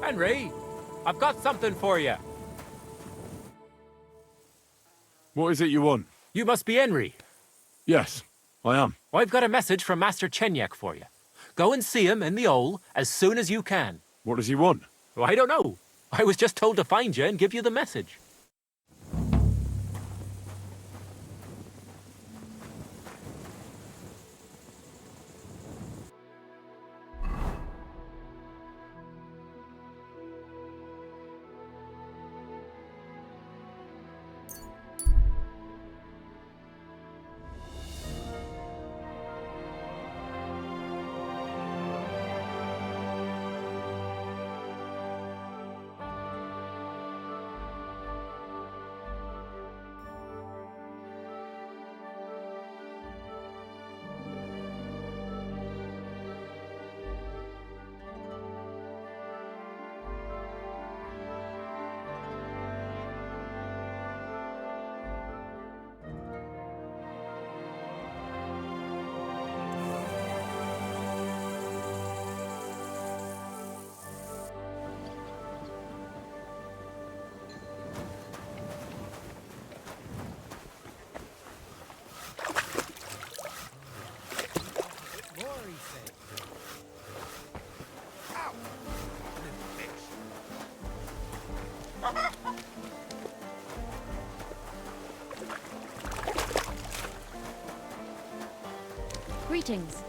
Henry, I've got something for you. What is it you want? You must be Henry. Yes, I am. I've got a message from Master Cheniek for you. Go and see him in the Ole as soon as you can. What does he want? Well, I don't know. I was just told to find you and give you the message. Greetings.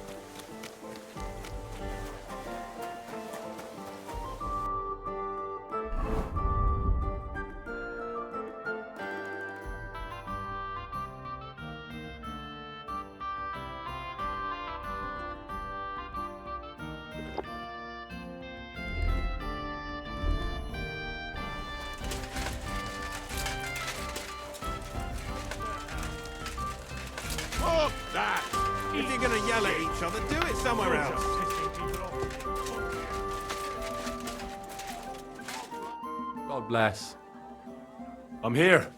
Fuck that! If you're gonna yell at each other, do it somewhere else. God bless. I'm here.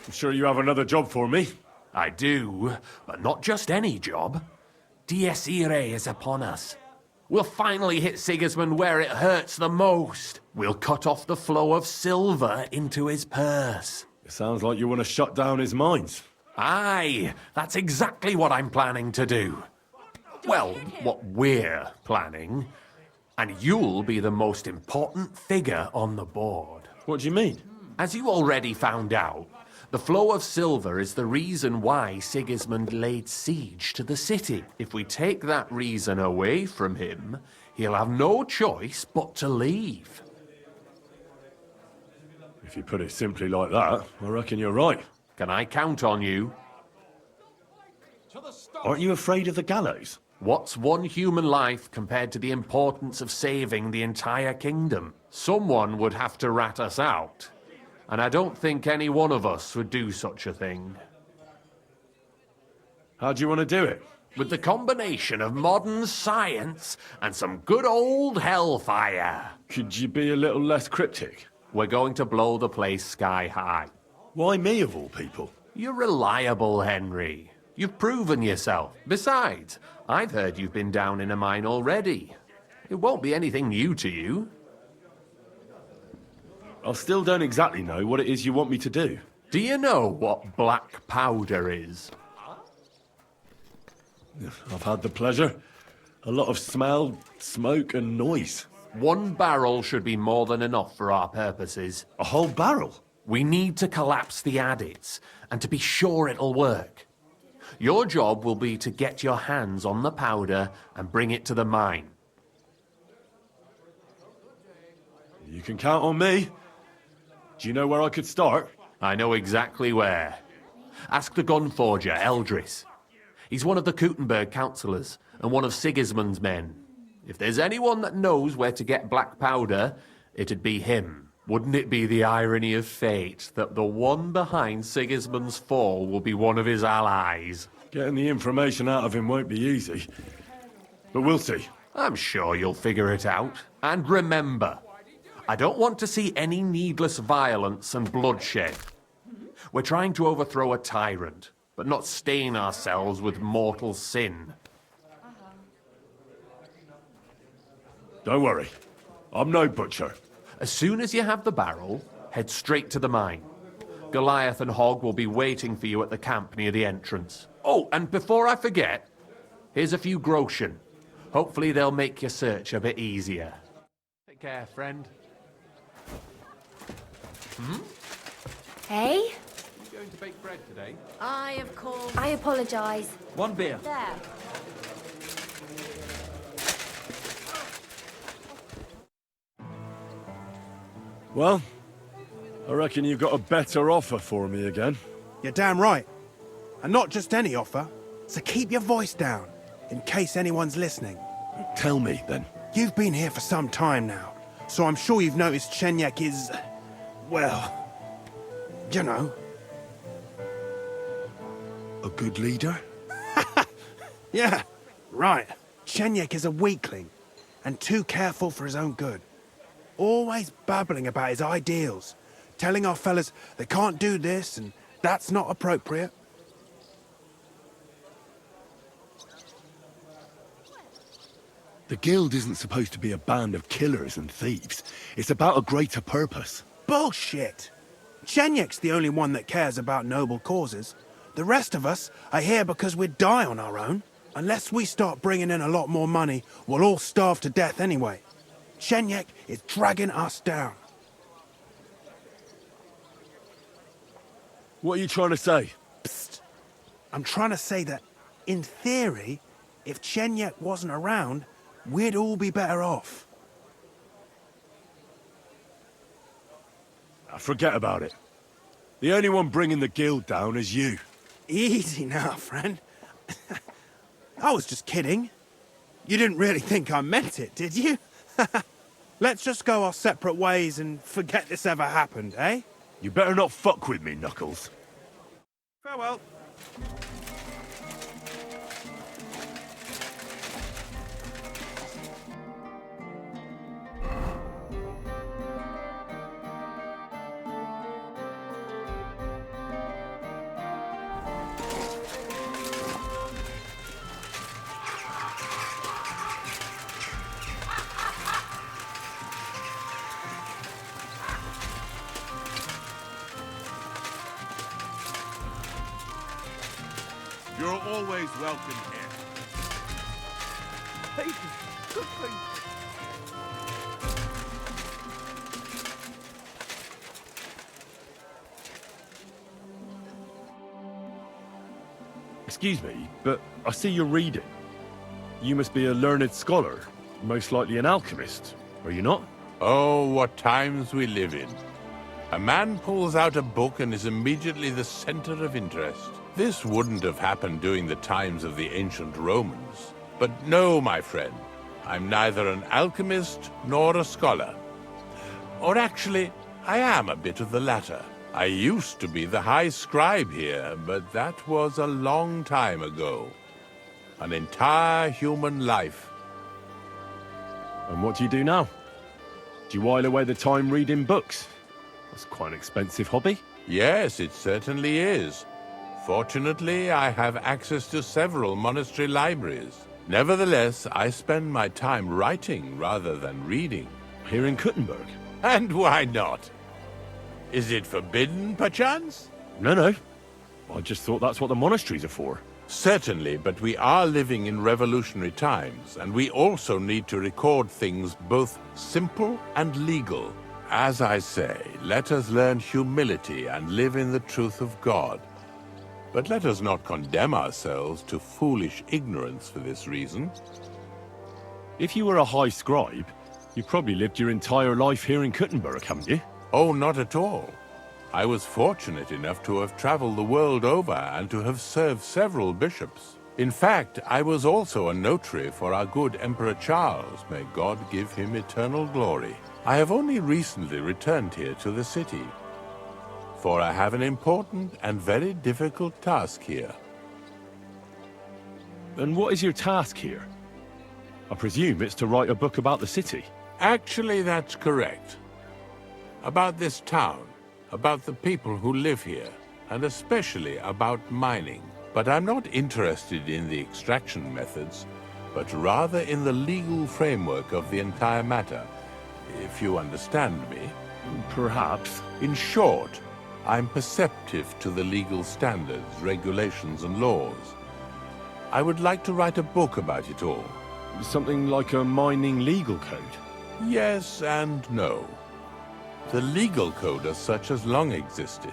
I'm sure you have another job for me. I do, but not just any job. Dies Irae is upon us. We'll finally hit Sigismund where it hurts the most. We'll cut off the flow of silver into his purse. It sounds like you want to shut down his mines. Aye, that's exactly what I'm planning to do. Well, what we're planning. And you'll be the most important figure on the board. What do you mean? As you already found out, the flow of silver is the reason why Sigismund laid siege to the city. If we take that reason away from him, he'll have no choice but to leave. If you put it simply like that, I reckon you're right. Can I count on you? Aren't you afraid of the gallows? What's one human life compared to the importance of saving the entire kingdom? Someone would have to rat us out. And I don't think any one of us would do such a thing. How do you want to do it? With the combination of modern science and some good old hellfire. Could you be a little less cryptic? We're going to blow the place sky high. Why me of all people? You're reliable, Henry. You've proven yourself. Besides, I've heard you've been down in a mine already. It won't be anything new to you. I still don't exactly know what it is you want me to do. Do you know what black powder is? I've had the pleasure. A lot of smell, smoke and noise. 1 barrel should be more than enough for our purposes. A whole barrel? We need to collapse the adits, and to be sure it'll work. Your job will be to get your hands on the powder and bring it to the mine. You can count on me. Do you know where I could start? I know exactly where. Ask the gun forger, Eldris. He's one of the Kuttenberg councillors, and one of Sigismund's men. If there's anyone that knows where to get black powder, it'd be him. Wouldn't it be the irony of fate that the one behind Sigismund's fall will be one of his allies? Getting the information out of him won't be easy. But we'll see. I'm sure you'll figure it out. And remember, I don't want to see any needless violence and bloodshed. We're trying to overthrow a tyrant, but not stain ourselves with mortal sin. Don't worry. I'm no butcher. As soon as you have the barrel, head straight to the mine. Goliath and Hog will be waiting for you at the camp near the entrance. Oh, and before I forget, here's a few groschen. Hopefully they'll make your search a bit easier. Take care, friend. Hey? You going to bake bread today? I apologise. One beer. There. Well, I reckon you've got a better offer for me again. You're damn right. And not just any offer. So keep your voice down, in case anyone's listening. Tell me, then. You've been here for some time now, so I'm sure you've noticed Chenek is, well, you know. A good leader? Yeah, right. Chenek is a weakling, and too careful for his own good. Always babbling about his ideals, telling our fellas they can't do this and that's not appropriate. The guild isn't supposed to be a band of killers and thieves. It's about a greater purpose. Bullshit! Chenek's the only one that cares about noble causes. The rest of us are here because we'd die on our own. Unless we start bringing in a lot more money, we'll all starve to death anyway. Chenek is dragging us down. What are you trying to say? Psst. I'm trying to say that, in theory, if Chenek wasn't around, we'd all be better off. Forget about it. The only one bringing the guild down is you. Easy now, friend. I was just kidding. You didn't really think I meant it, did you? Let's just go our separate ways and forget this ever happened, eh? You better not fuck with me, Knuckles. Farewell. You're always welcome here. Excuse me, but I see you're reading. You must be a learned scholar, most likely an alchemist, are you not? Oh, what times we live in. A man pulls out a book and is immediately the center of interest. This wouldn't have happened during the times of the ancient Romans. But no, my friend, I'm neither an alchemist nor a scholar. Or actually, I am a bit of the latter. I used to be the high scribe here, but that was a long time ago. An entire human life. And what do you do now? Do you while away the time reading books? That's quite an expensive hobby. Yes, it certainly is. Fortunately, I have access to several monastery libraries. Nevertheless, I spend my time writing rather than reading. Here in Kuttenberg? And why not? Is it forbidden, perchance? No. I just thought that's what the monasteries are for. Certainly, but we are living in revolutionary times, and we also need to record things both simple and legal. As I say, let us learn humility and live in the truth of God. But let us not condemn ourselves to foolish ignorance for this reason. If you were a high scribe, you probably lived your entire life here in Kuttenberg, haven't you? Oh, not at all. I was fortunate enough to have traveled the world over and to have served several bishops. In fact, I was also a notary for our good Emperor Charles, may God give him eternal glory. I have only recently returned here to the city, for I have an important and very difficult task here. And what is your task here? I presume it's to write a book about the city. Actually, that's correct. About this town, about the people who live here, and especially about mining. But I'm not interested in the extraction methods, but rather in the legal framework of the entire matter. if you understand me. Perhaps. In short, I'm perceptive to the legal standards, regulations, and laws. I would like to write a book about it all. Something like a mining legal code. Yes and no. The legal code as such has long existed.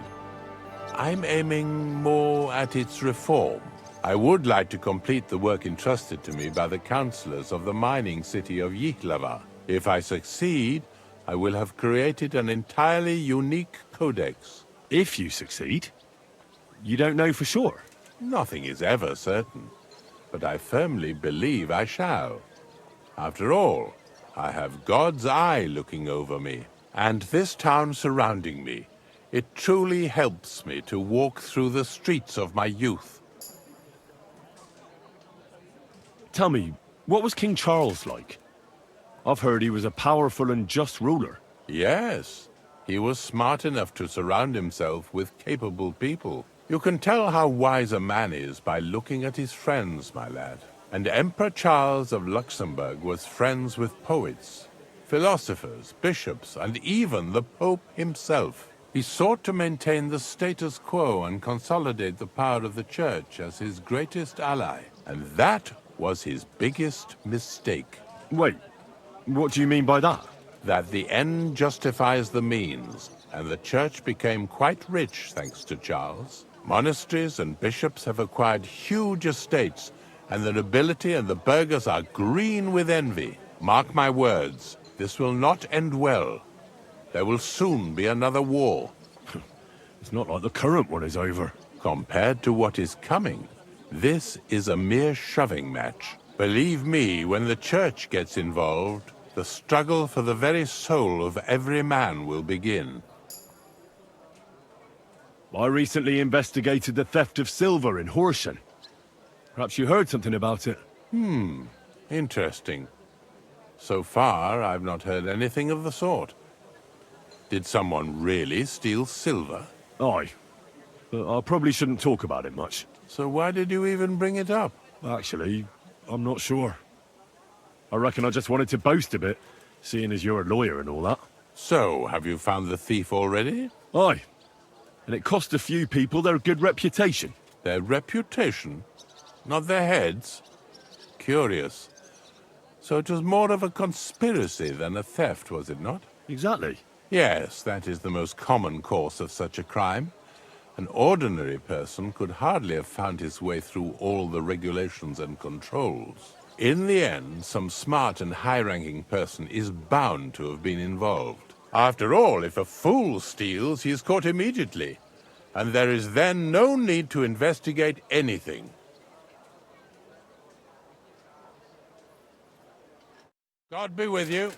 I'm aiming more at its reform. I would like to complete the work entrusted to me by the councillors of the mining city of Yihlava. If I succeed, I will have created an entirely unique codex. If you succeed? You don't know for sure? Nothing is ever certain, but I firmly believe I shall. After all, I have God's eye looking over me, and this town surrounding me. It truly helps me to walk through the streets of my youth. Tell me, what was King Charles like? I've heard he was a powerful and just ruler. Yes, he was smart enough to surround himself with capable people. You can tell how wise a man is by looking at his friends, my lad. And Emperor Charles of Luxembourg was friends with poets, philosophers, bishops, and even the Pope himself. He sought to maintain the status quo and consolidate the power of the Church as his greatest ally. And that was his biggest mistake. Wait, what do you mean by that? That the end justifies the means, and the Church became quite rich thanks to Charles. Monasteries and bishops have acquired huge estates, and the nobility and the burghers are green with envy. Mark my words, this will not end well. There will soon be another war. It's not like the current one is over. Compared to what is coming, this is a mere shoving match. Believe me, when the Church gets involved, the struggle for the very soul of every man will begin. I recently investigated the theft of silver in Horsham. Perhaps you heard something about it. Interesting. So far, I've not heard anything of the sort. Did someone really steal silver? Aye. But I probably shouldn't talk about it much. So why did you even bring it up? Actually, I'm not sure. I reckon I just wanted to boast a bit, seeing as you're a lawyer and all that. So, have you found the thief already? Aye. And it cost a few people their good reputation. Their reputation? Not their heads? Curious. So it was more of a conspiracy than a theft, was it not? Exactly. Yes, that is the most common course of such a crime. An ordinary person could hardly have found his way through all the regulations and controls. In the end, some smart and high-ranking person is bound to have been involved. After all, if a fool steals, he is caught immediately, and there is then no need to investigate anything. God be with you.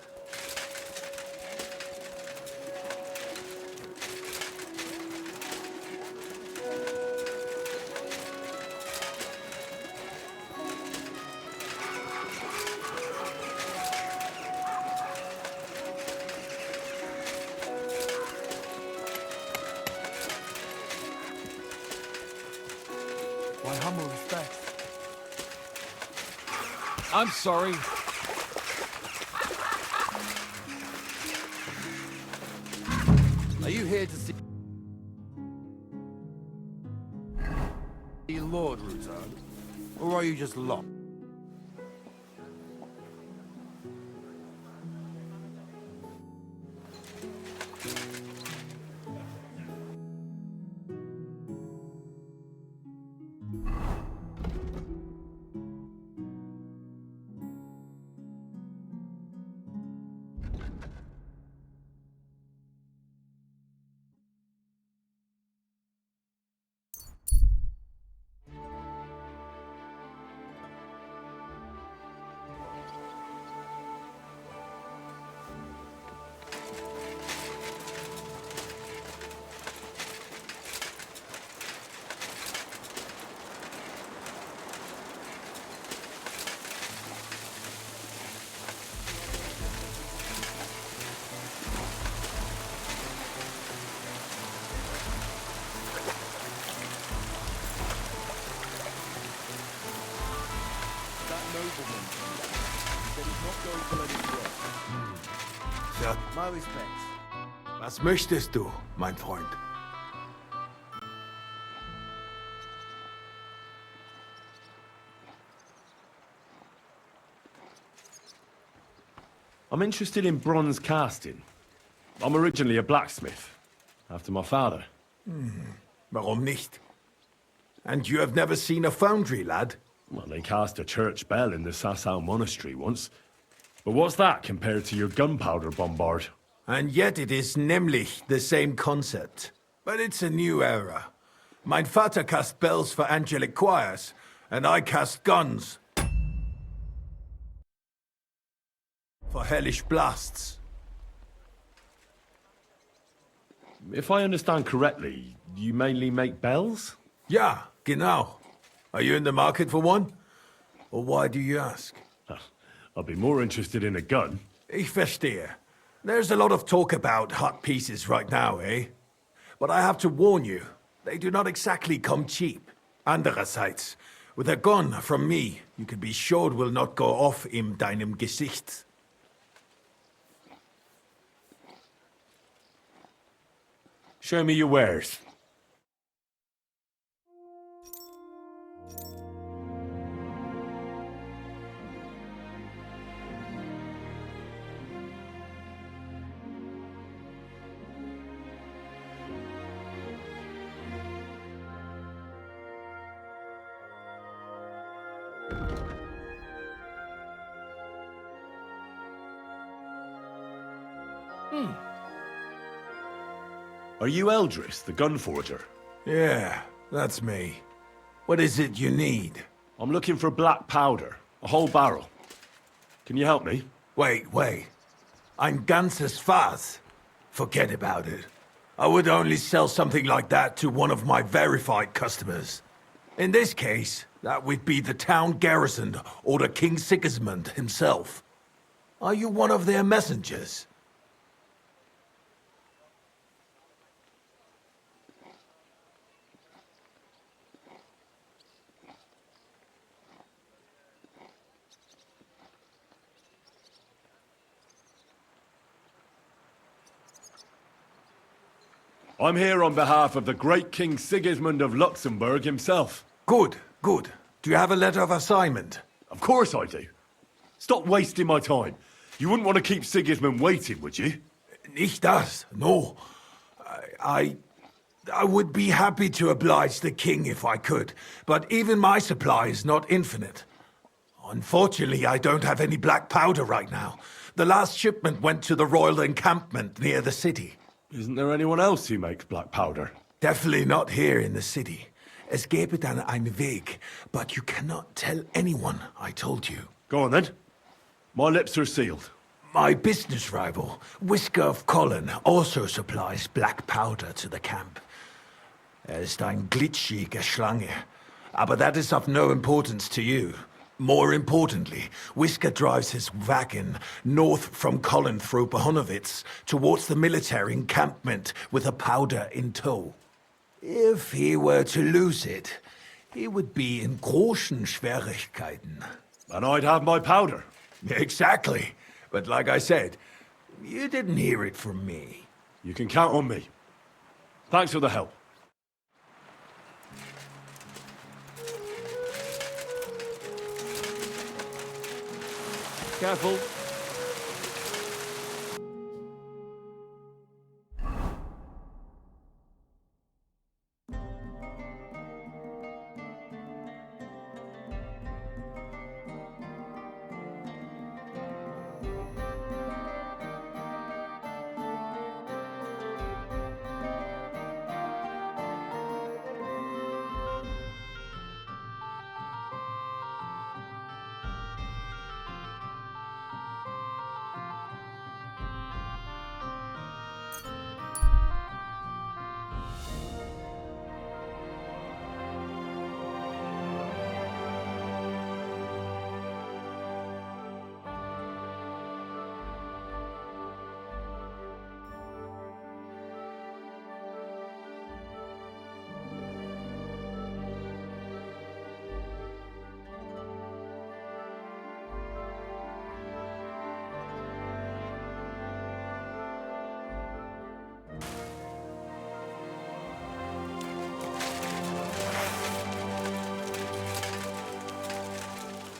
My humble respects. I'm sorry. Are you here to see Lord return? Or are you just lost? Ja. My respects. Was möchtest du, mein Freund? I'm interested in bronze casting. I'm originally a blacksmith, after my father. Warum nicht? And you have never seen a foundry, lad? Well, they cast a church bell in the Sassau monastery once. But what's that compared to your gunpowder bombard? And yet it is nämlich the same concept. But it's a new era. Mein Vater cast bells for angelic choirs, and I cast guns for hellish blasts. If I understand correctly, you mainly make bells? Ja, genau. Are you in the market for one? Or why do you ask? I'd be more interested in a gun. Ich verstehe. There's a lot of talk about hot pieces right now, eh? But I have to warn you, they do not exactly come cheap. Andererseits, with a gun from me, you can be sure it will not go off in deinem Gesicht. Show me your wares. Are you Eldris, the gun forger? Yeah, that's me. What is it you need? I'm looking for black powder, a whole barrel. Can you help me? Wait. Ein ganzes Fass? Forget about it. I would only sell something like that to one of my verified customers. In this case, that would be the town garrison or the King Sigismund himself. Are you one of their messengers? I'm here on behalf of the great King Sigismund of Luxembourg himself. Good. Do you have a letter of assignment? Of course I do. Stop wasting my time. You wouldn't want to keep Sigismund waiting, would you? Nicht das, no. I would be happy to oblige the king if I could, but even my supply is not infinite. Unfortunately, I don't have any black powder right now. The last shipment went to the royal encampment near the city. Isn't there anyone else who makes black powder? Definitely not here in the city. Es gäbe dann einen Weg, but you cannot tell anyone I told you. Go on then. My lips are sealed. My business rival, Whisker of Colin, also supplies black powder to the camp. Ist ein glitschige Schlange, aber that is of no importance to you. More importantly, Whisker drives his wagon north from Colin through Bohunowitz towards the military encampment with a powder in tow. If he were to lose it, he would be in großen Schwierigkeiten. And I'd have my powder. Exactly. But like I said, you didn't hear it from me. You can count on me. Thanks for the help. Careful.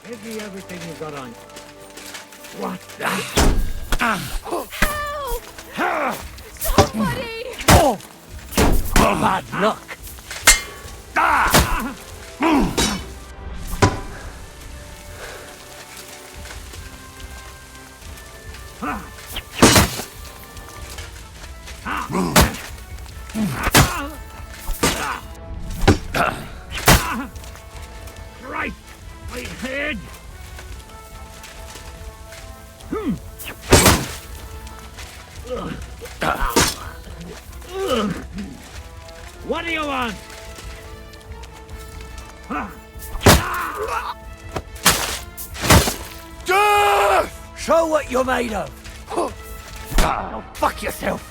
Give me everything you got on. What? Help! Somebody! Oh! Bad luck. Right, my head. What do you want? Show what you're made of. Now fuck yourself.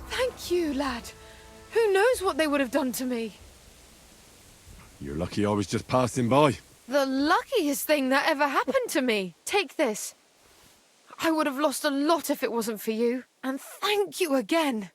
Thank you, lad. Who knows what they would have done to me? You're lucky I was just passing by. The luckiest thing that ever happened to me. Take this. I would have lost a lot if it wasn't for you. And thank you again.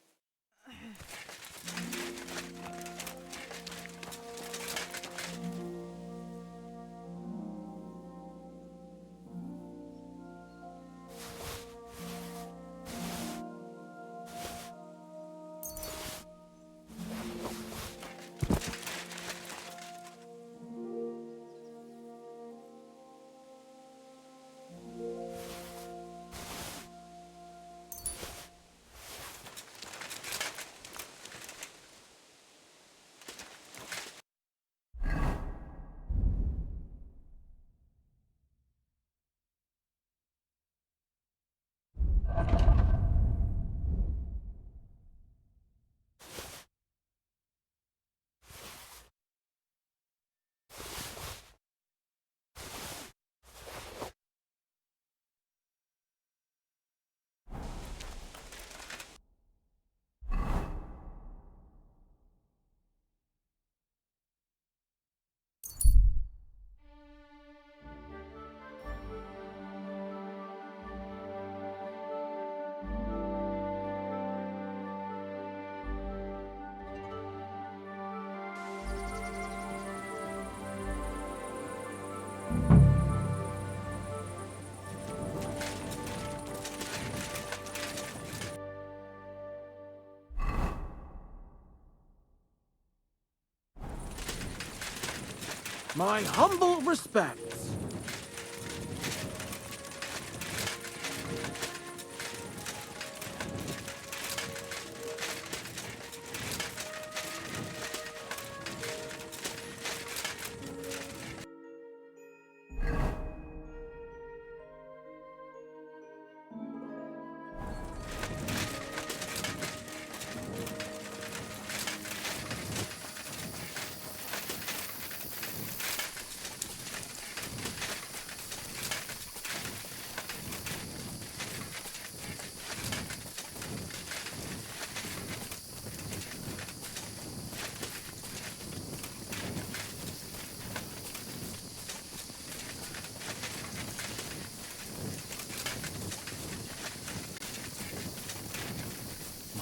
My humble respects.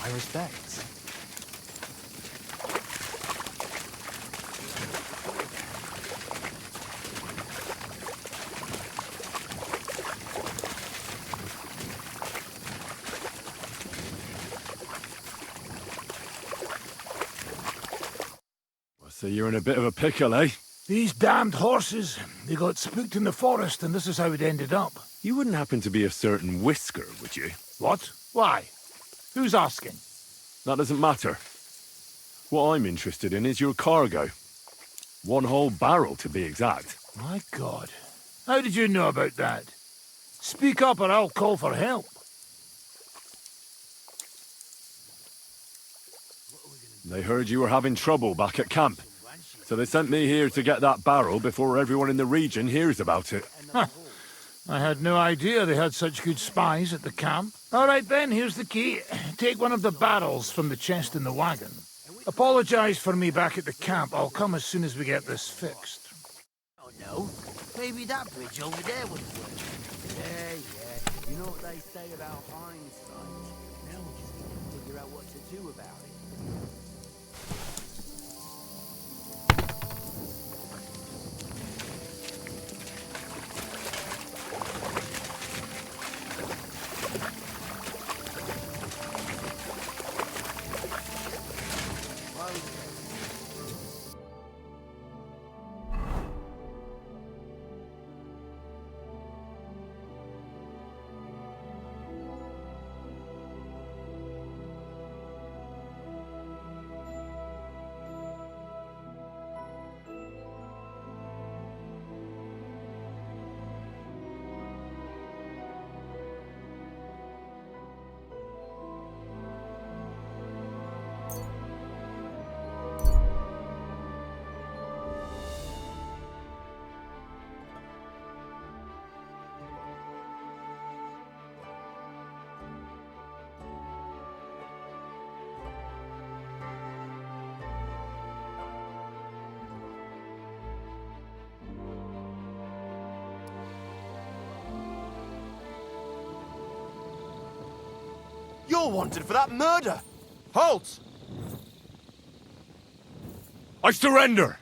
My respects. So you're in a bit of a pickle, eh? These damned horses, they got spooked in the forest and this is how it ended up. You wouldn't happen to be a certain Whisker, would you? What? Why? Who's asking? That doesn't matter. What I'm interested in is your cargo. One whole barrel, to be exact. My God. How did you know about that? Speak up or I'll call for help. They heard you were having trouble back at camp. So they sent me here to get that barrel before everyone in the region hears about it. Huh. I had no idea they had such good spies at the camp. All right then, here's the key. Take one of the barrels from the chest in the wagon. Apologise for me back at the camp. I'll come as soon as we get this fixed. Oh no, maybe that bridge over there would work. Yeah. You know what they say about hindsight. Now we just need to figure out what to do about it. You're wanted for that murder! Halt! I surrender!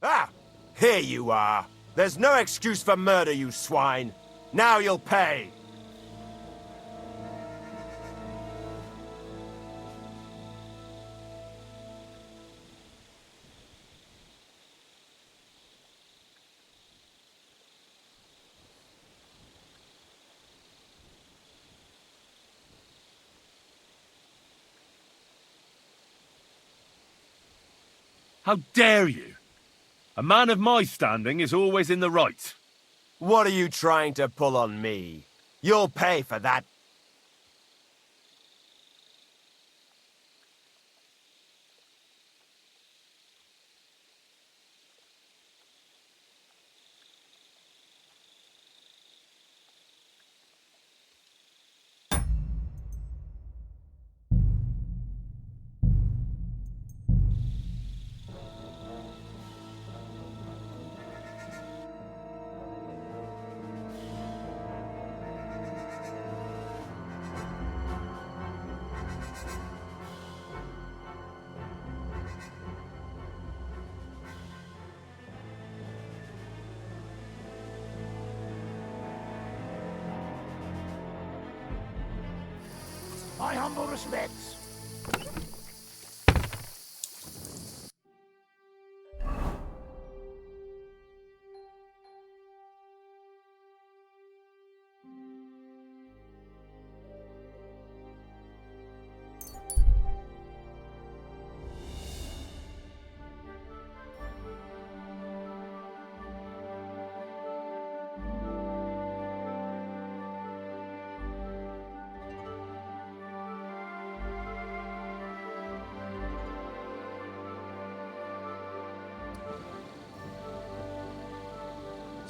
Ah! Here you are! There's no excuse for murder, you swine! Now you'll pay! How dare you? A man of my standing is always in the right. What are you trying to pull on me? You'll pay for that. My humble respects.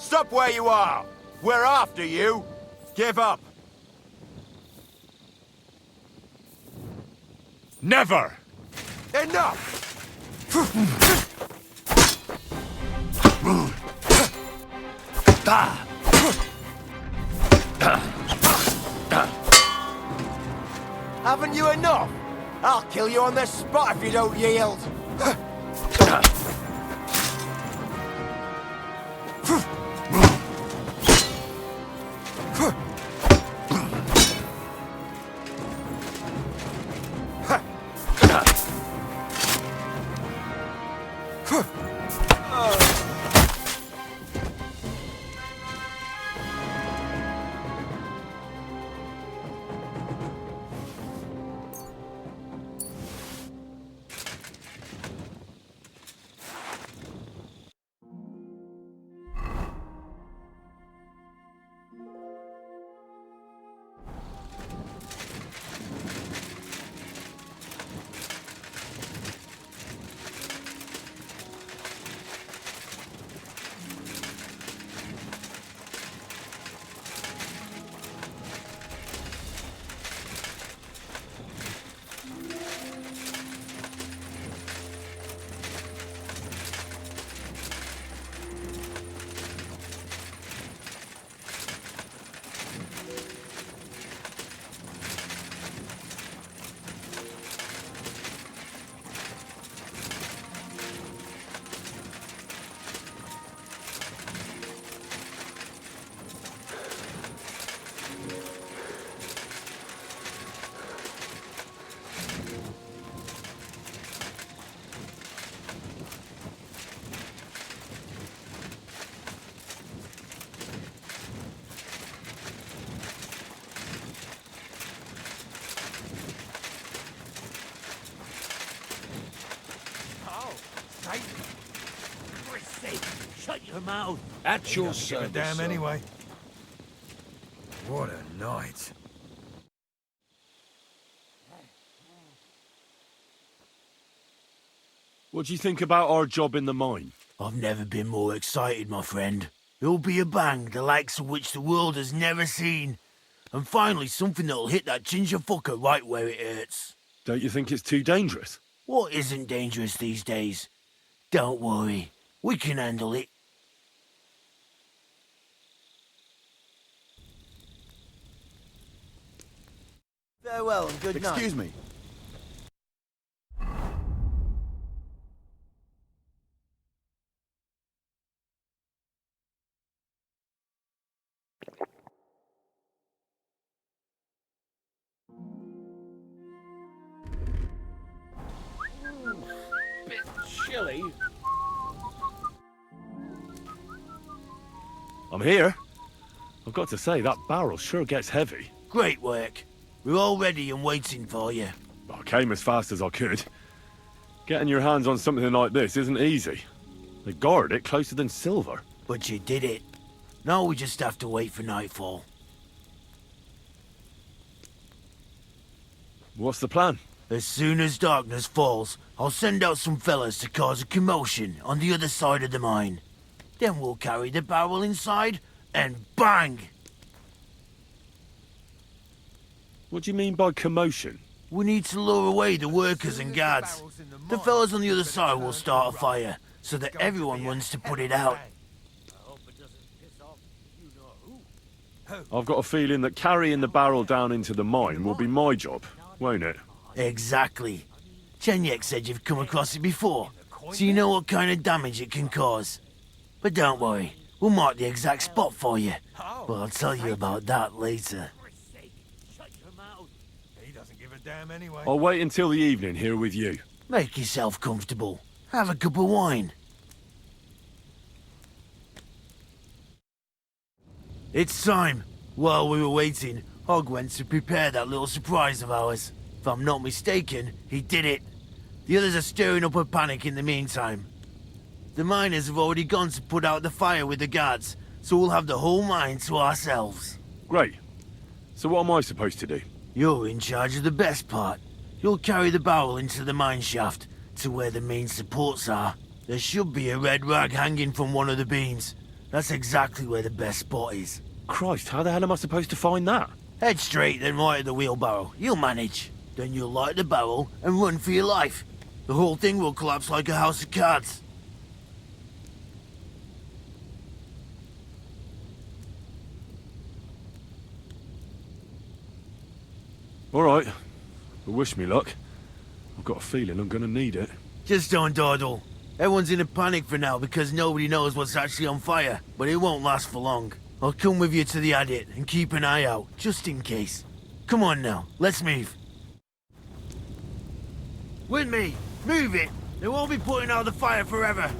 Stop where you are! We're after you! Give up! Never! Enough! Haven't you enough? I'll kill you on the spot if you don't yield! him out. At your service. Damn anyway. What a night. What do you think about our job in the mine? I've never been more excited, my friend. It'll be a bang, the likes of which the world has never seen. And finally something that'll hit that ginger fucker right where it hurts. Don't you think it's too dangerous? What isn't dangerous these days? Don't worry, we can handle it. Farewell and good night. Excuse me. Bit chilly. I'm here. I've got to say, that barrel sure gets heavy. Great work. We're all ready and waiting for you. I came as fast as I could. Getting your hands on something like this isn't easy. They guard it closer than silver. But you did it. Now we just have to wait for nightfall. What's the plan? As soon as darkness falls, I'll send out some fellas to cause a commotion on the other side of the mine. Then we'll carry the barrel inside, and bang! What do you mean by commotion? We need to lure away the workers and guards. The fellas on the other side will start a fire, so that everyone runs to put it out. I've got a feeling that carrying the barrel down into the mine will be my job, won't it? Exactly. Cheniek said you've come across it before, so you know what kind of damage it can cause. But don't worry, we'll mark the exact spot for you. But I'll tell you about that later. He doesn't give a damn anyway. I'll wait until the evening here with you. Make yourself comfortable. Have a cup of wine. It's time. While we were waiting, Hog went to prepare that little surprise of ours. If I'm not mistaken, he did it. The others are stirring up a panic in the meantime. The miners have already gone to put out the fire with the guards, so we'll have the whole mine to ourselves. Great. So what am I supposed to do? You're in charge of the best part. You'll carry the barrel into the mine shaft, to where the main supports are. There should be a red rag hanging from one of the beams. That's exactly where the best spot is. Christ, how the hell am I supposed to find that? Head straight, then right at the wheelbarrow. You'll manage. Then you'll light the barrel and run for your life. The whole thing will collapse like a house of cards. All right. Well, wish me luck. I've got a feeling I'm gonna need it. Just don't dawdle. Everyone's in a panic for now because nobody knows what's actually on fire, but it won't last for long. I'll come with you to the adit and keep an eye out, just in case. Come on now, let's move. With me! Move it! They won't be putting out the fire forever!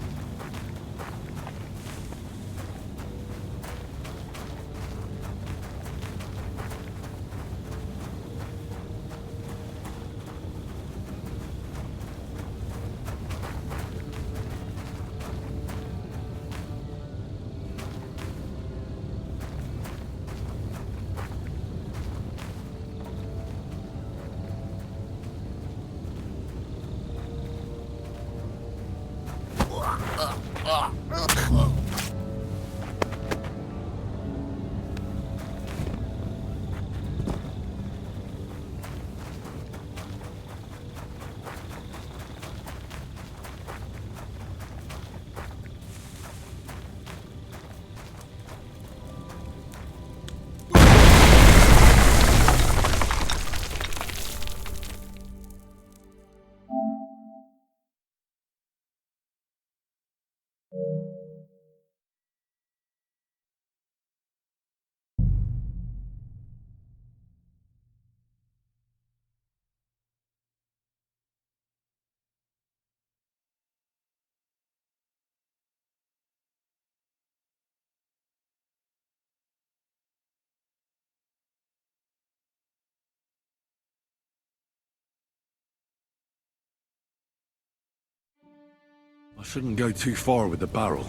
I shouldn't go too far with the barrel.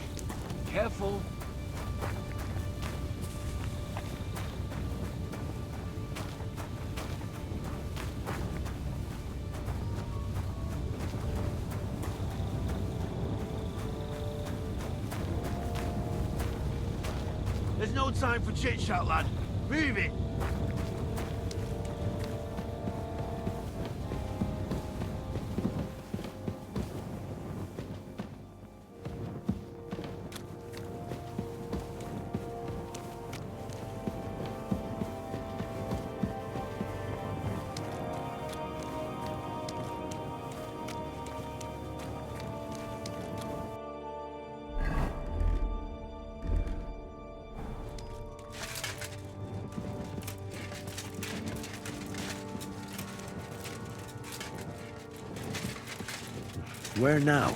Careful. There's no time for chit-chat, lad. Move it! Where now?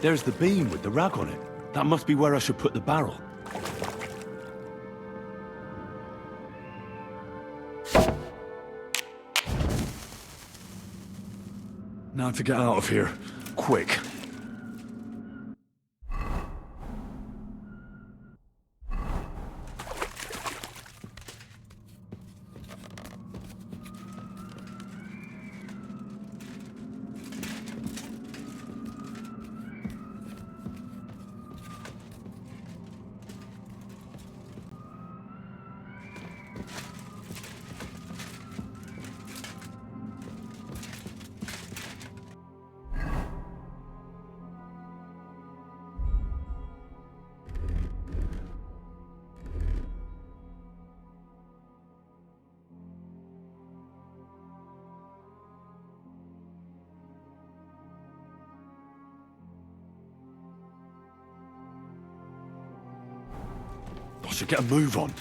There's the beam with the rag on it. That must be where I should put the barrel. Now to get out of here. Quick. I should get a move on.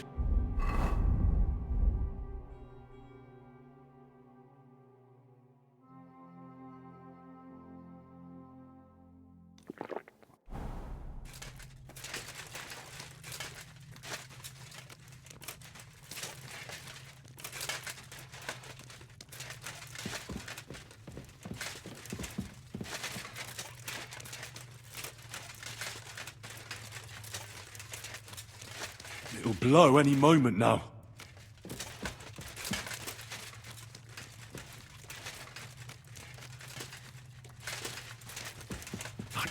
It'll blow any moment now.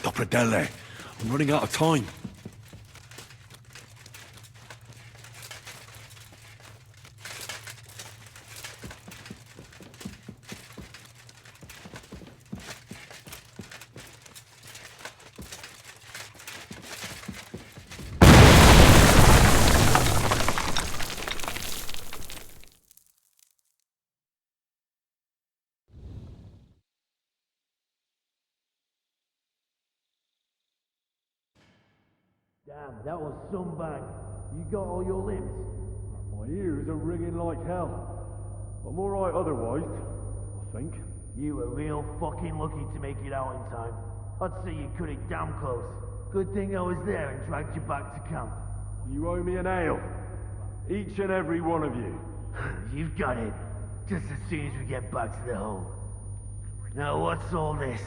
Dopradelle. I'm running out of time. Damn, that was some bang. You got all your limbs? My ears are ringing like hell. I'm alright otherwise, I think. You were real fucking lucky to make it out in time. I'd say you cut it damn close. Good thing I was there and dragged you back to camp. You owe me an ale. Each and every one of you. You've got it. Just as soon as we get back to the hole. Now what's all this?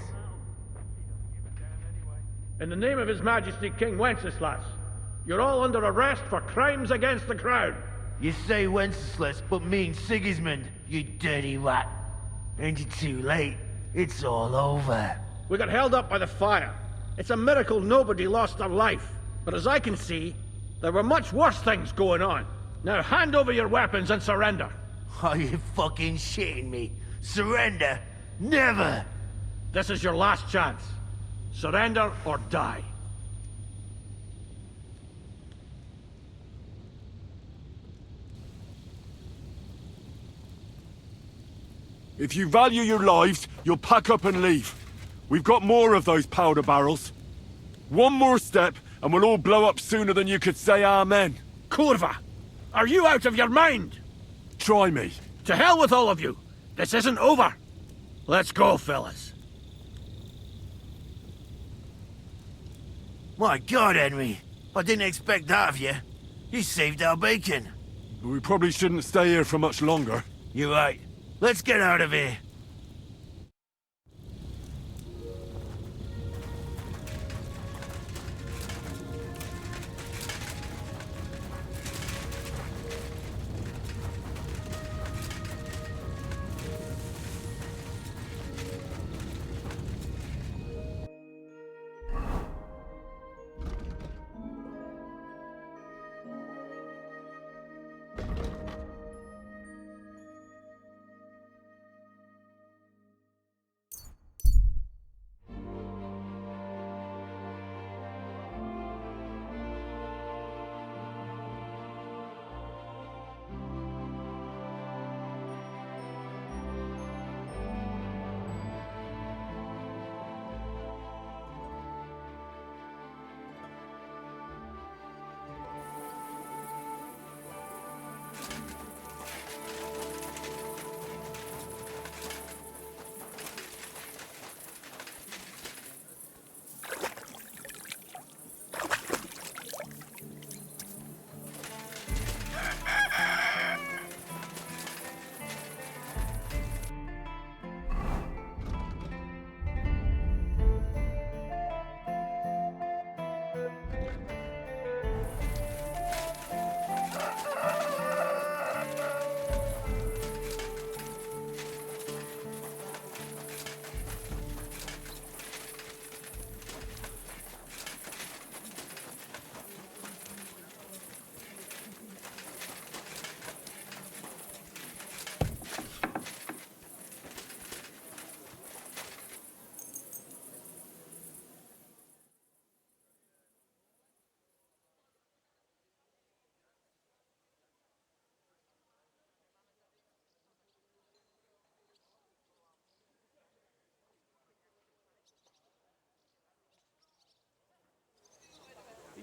In the name of His Majesty King Wenceslas, you're all under arrest for crimes against the crown. You say Wenceslas, but mean Sigismund, you dirty rat. Ain't it too late? It's all over. We got held up by the fire. It's a miracle nobody lost their life. But as I can see, there were much worse things going on. Now hand over your weapons and surrender. Are you fucking shitting me? Surrender? Never! This is your last chance. Surrender or die. If you value your lives, you'll pack up and leave. We've got more of those powder barrels. One more step, and we'll all blow up sooner than you could say amen. Kurva! Are you out of your mind? Try me. To hell with all of you! This isn't over! Let's go, fellas. My God, Henry. I didn't expect that of you. You saved our bacon. We probably shouldn't stay here for much longer. You're right. Let's get out of here.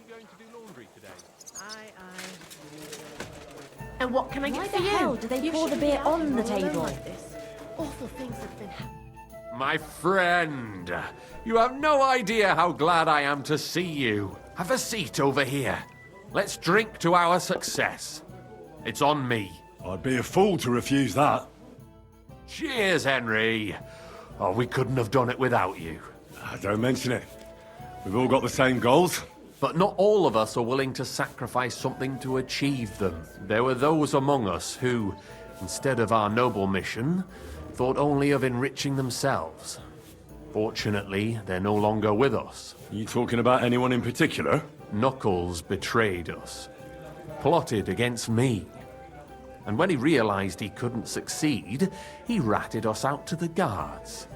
Going to do laundry today? Aye. And what can I get for you? Why the hell do they pour the beer on the table? Like this? Awful things have been happening. My friend, you have no idea how glad I am to see you. Have a seat over here. Let's drink to our success. It's on me. I'd be a fool to refuse that. Cheers, Henry. Oh, we couldn't have done it without you. Don't mention it. We've all got the same goals. But not all of us are willing to sacrifice something to achieve them. There were those among us who, instead of our noble mission, thought only of enriching themselves. Fortunately, they're no longer with us. You talking about anyone in particular? Knuckles betrayed us, plotted against me. And when he realized he couldn't succeed, he ratted us out to the guards.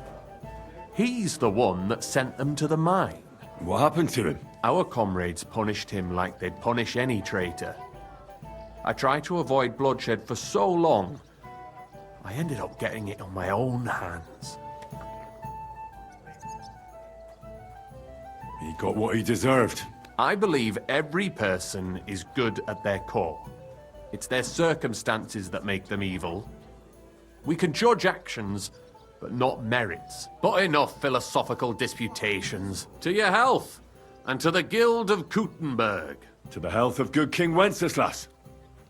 He's the one that sent them to the mine. What happened to him? Our comrades punished him like they'd punish any traitor. I tried to avoid bloodshed for so long, I ended up getting it on my own hands. He got what he deserved. I believe every person is good at their core. It's their circumstances that make them evil. We can judge actions, but not merits. But enough philosophical disputations. To your health, and to the Guild of Kuttenberg. To the health of good King Wenceslas,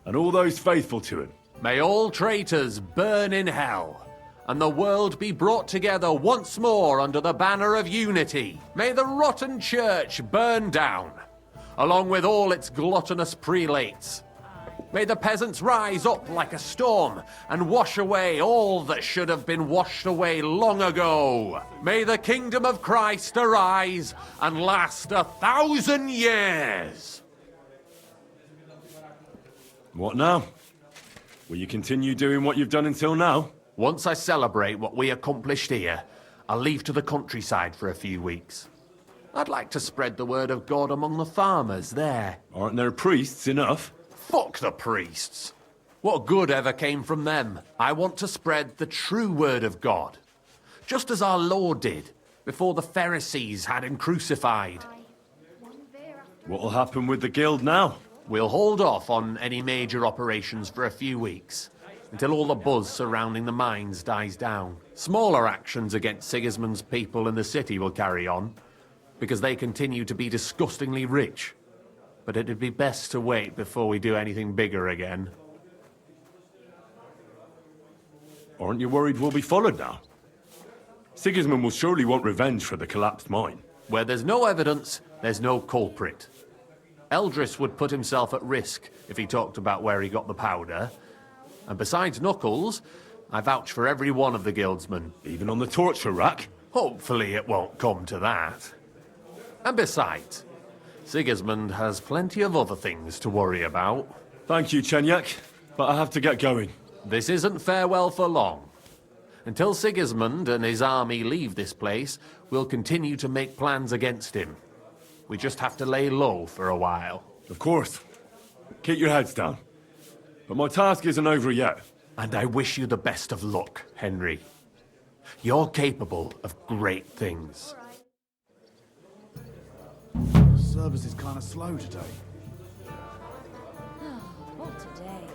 and all those faithful to him. May all traitors burn in hell, and the world be brought together once more under the banner of unity. May the rotten church burn down, along with all its gluttonous prelates. May the peasants rise up like a storm and wash away all that should have been washed away long ago. May the kingdom of Christ arise and last 1,000 years. What now? Will you continue doing what you've done until now? Once I celebrate what we accomplished here, I'll leave to the countryside for a few weeks. I'd like to spread the word of God among the farmers there. Aren't there priests enough? Fuck the priests. What good ever came from them? I want to spread the true word of God, just as our Lord did before the Pharisees had him crucified. What'll happen with the guild now? We'll hold off on any major operations for a few weeks, until all the buzz surrounding the mines dies down. Smaller actions against Sigismund's people in the city will carry on, because they continue to be disgustingly rich. But it'd be best to wait before we do anything bigger again. Aren't you worried we'll be followed now? Sigismund will surely want revenge for the collapsed mine. Where there's no evidence, there's no culprit. Eldris would put himself at risk if he talked about where he got the powder. And besides Knuckles, I vouch for every one of the guildsmen. Even on the torture rack? Hopefully it won't come to that. And besides, Sigismund has plenty of other things to worry about. Thank you, Cheniak, but I have to get going. This isn't farewell for long. Until Sigismund and his army leave this place, we'll continue to make plans against him. We just have to lay low for a while. Of course. Keep your heads down. But my task isn't over yet. And I wish you the best of luck, Henry. You're capable of great things. Service is kind of slow today. What today?